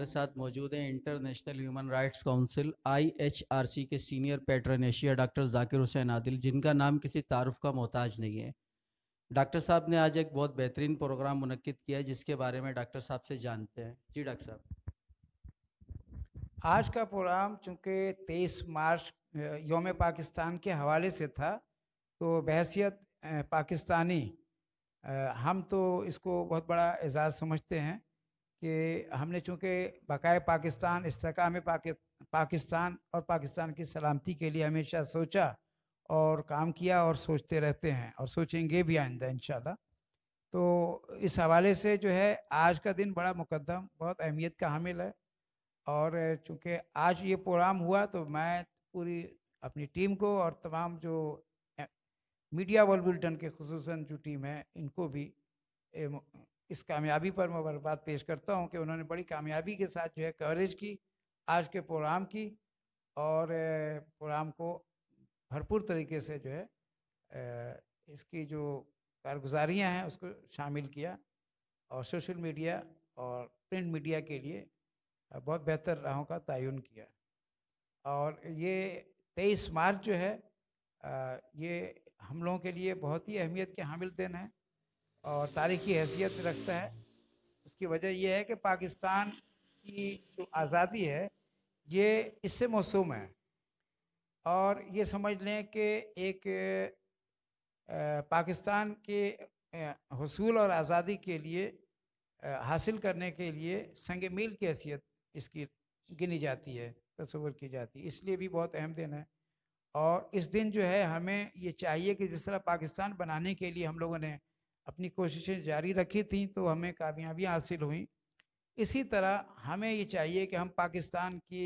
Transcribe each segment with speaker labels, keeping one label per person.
Speaker 1: ہمارے ساتھ موجود ہیں international human rights council IHRC کے سینئر پیٹرن ایشیا ڈاکٹر ذاکر حسین عادل، جن کا نام کسی تعارف کا محتاج نہیں ہے۔ ڈاکٹر صاحب نے آج ایک بہت بہترین پروگرام منعقد کیا ہے جس کے بارے میں ڈاکٹر صاحب سے جانتے ہیں۔ جی ڈاکٹر صاحب۔
Speaker 2: آج کا پروگرام چونکہ 23 مارچ یوم پاکستان کے حوالے سے تھا، تو بحیثیت پاکستانی ہم تو اس کو بہت بڑا اعزاز سمجھتے ہیں کہ ہم نے چونکہ بقائے پاکستان، استحکام پاکستان اور پاکستان کی سلامتی کے لیے ہمیشہ سوچا اور کام کیا اور سوچتے رہتے ہیں اور سوچیں گے بھی آئندہ انشاءاللہ۔ تو اس حوالے سے جو ہے آج کا دن بڑا مقدم، بہت اہمیت کا حامل ہے، اور چونکہ آج یہ پروگرام ہوا تو میں پوری اپنی ٹیم کو اور تمام جو میڈیا ورلڈ بلٹن کے خصوصاً جو ٹیم ہے ان کو بھی اس کامیابی پر مبارکباد پیش کرتا ہوں کہ انہوں نے بڑی کامیابی کے ساتھ جو ہے کوریج کی آج کے پروگرام کی، اور پروگرام کو بھرپور طریقے سے جو ہے اس کی جو کارگزاریاں ہیں اس کو شامل کیا، اور سوشل میڈیا اور پرنٹ میڈیا کے لیے بہت بہتر راہوں کا تعین کیا۔ اور یہ 23 مارچ جو ہے یہ ہم لوگوں کے لیے بہت ہی اہمیت کے حامل دن ہے اور تاریخی حیثیت رکھتا ہے۔ اس کی وجہ یہ ہے کہ پاکستان کی جو آزادی ہے یہ اس سے موسوم ہے، اور یہ سمجھ لیں کہ ایک پاکستان کے حصول اور آزادی کے لیے حاصل کرنے کے لیے سنگ میل کی حیثیت اس کی گنی جاتی ہے، تصور کی جاتی ہے، اس لیے بھی بہت اہم دن ہے۔ اور اس دن جو ہے ہمیں یہ چاہیے کہ جس طرح پاکستان بنانے کے لیے ہم لوگوں نے اپنی کوششیں جاری رکھی تھیں تو ہمیں کامیابیاں حاصل ہوئیں، اسی طرح ہمیں یہ چاہیے کہ ہم پاکستان کی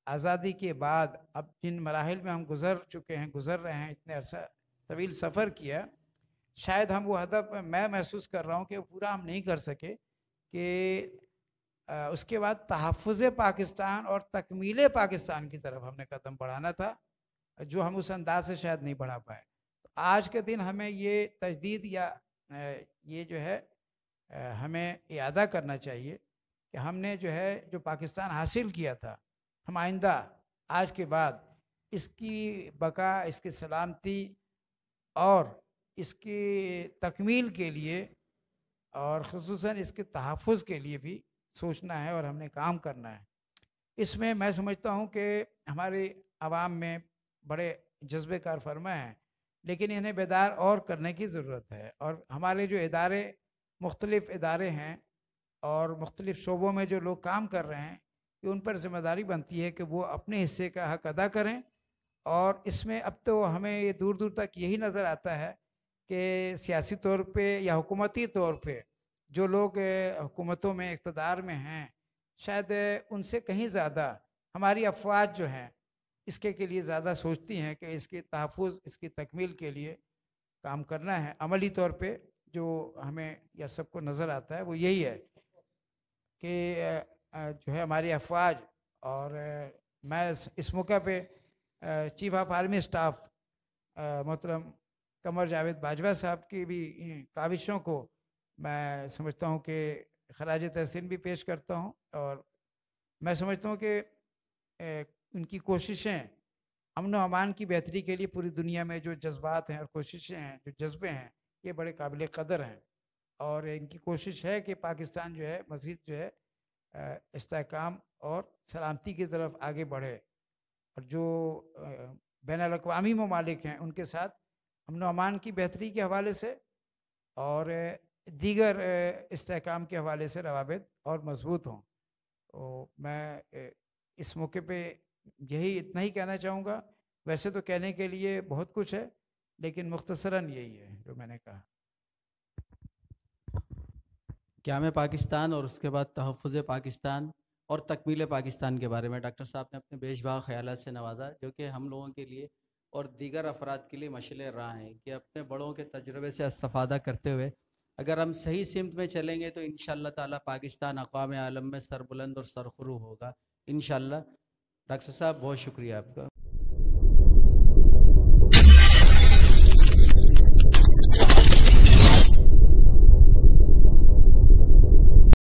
Speaker 2: آزادی کے بعد اب جن مراحل میں ہم گزر رہے ہیں، اتنے عرصہ طویل سفر کیا، شاید ہم وہ ہدف میں محسوس کر رہا ہوں کہ پورا ہم نہیں کر سکے، کہ اس کے بعد تحفظ پاکستان اور تکمیل پاکستان کی طرف ہم نے قدم بڑھانا تھا، جو ہم اس انداز سے شاید نہیں بڑھا پائے۔ آج کے دن ہمیں یہ تجدید یا یہ جو ہے ہمیں اعادہ کرنا چاہیے کہ ہم نے جو ہے جو پاکستان حاصل کیا تھا، ہم آئندہ آج کے بعد اس کی بقا، اس کی سلامتی اور اس کی تکمیل کے لیے اور خصوصاً اس کے تحفظ کے لیے بھی سوچنا ہے اور ہم نے کام کرنا ہے۔ اس میں میں سمجھتا ہوں کہ ہمارے عوام میں بڑے جذبے کار فرما ہیں، لیکن انہیں بیدار اور کرنے کی ضرورت ہے، اور ہمارے جو مختلف ادارے ہیں اور مختلف شعبوں میں جو لوگ کام کر رہے ہیں، کہ ان پر ذمہ داری بنتی ہے کہ وہ اپنے حصے کا حق ادا کریں۔ اور اس میں اب تو ہمیں یہ دور دور تک یہی نظر آتا ہے کہ سیاسی طور پہ یا حکومتی طور پہ جو لوگ حکومتوں میں اقتدار میں ہیں، شاید ان سے کہیں زیادہ ہماری افواج جو ہیں اس کے لیے زیادہ سوچتی ہیں کہ اس کے تحفظ، اس کی تکمیل کے لیے کام کرنا ہے۔ عملی طور پہ جو ہمیں یا سب کو نظر آتا ہے وہ یہی ہے کہ جو ہے ہماری افواج، اور میں اس موقع پہ چیف آف آرمی اسٹاف محترم قمر جاوید باجوہ صاحب کی بھی کاوشوں کو میں سمجھتا ہوں کہ خراج تحسین بھی پیش کرتا ہوں، اور میں سمجھتا ہوں کہ ان کی کوششیں امن و امان کی بہتری کے لیے پوری دنیا میں جو جذبات ہیں اور کوششیں ہیں، جو جذبے ہیں، یہ بڑے قابل قدر ہیں، اور ان کی کوشش ہے کہ پاکستان جو ہے مزید جو ہے استحکام اور سلامتی کی طرف آگے بڑھے، اور جو بین الاقوامی ممالک ہیں ان کے ساتھ امن و امان کی بہتری کے حوالے سے اور دیگر استحکام کے حوالے سے روابط اور مضبوط ہوں۔ تو میں اس موقع پہ یہی اتنا ہی کہنا چاہوں گا، ویسے تو کہنے کے لیے بہت کچھ ہے، لیکن مختصراً یہی ہے جو میں نے کہا۔
Speaker 1: قیام پاکستان اور اس کے بعد تحفظ پاکستان اور تکمیل پاکستان کے بارے میں ڈاکٹر صاحب نے اپنے بیش بہا خیالات سے نوازا، جو کہ ہم لوگوں کے لیے اور دیگر افراد کے لیے مشعل راہ ہیں کہ اپنے بڑوں کے تجربے سے استفادہ کرتے ہوئے اگر ہم صحیح سمت میں چلیں گے تو انشاءاللہ تعالیٰ پاکستان اقوام عالم میں سربلند اور سرخرو ہوگا انشاءاللہ۔ ڈاکٹر صاحب بہت شکریہ آپ کا۔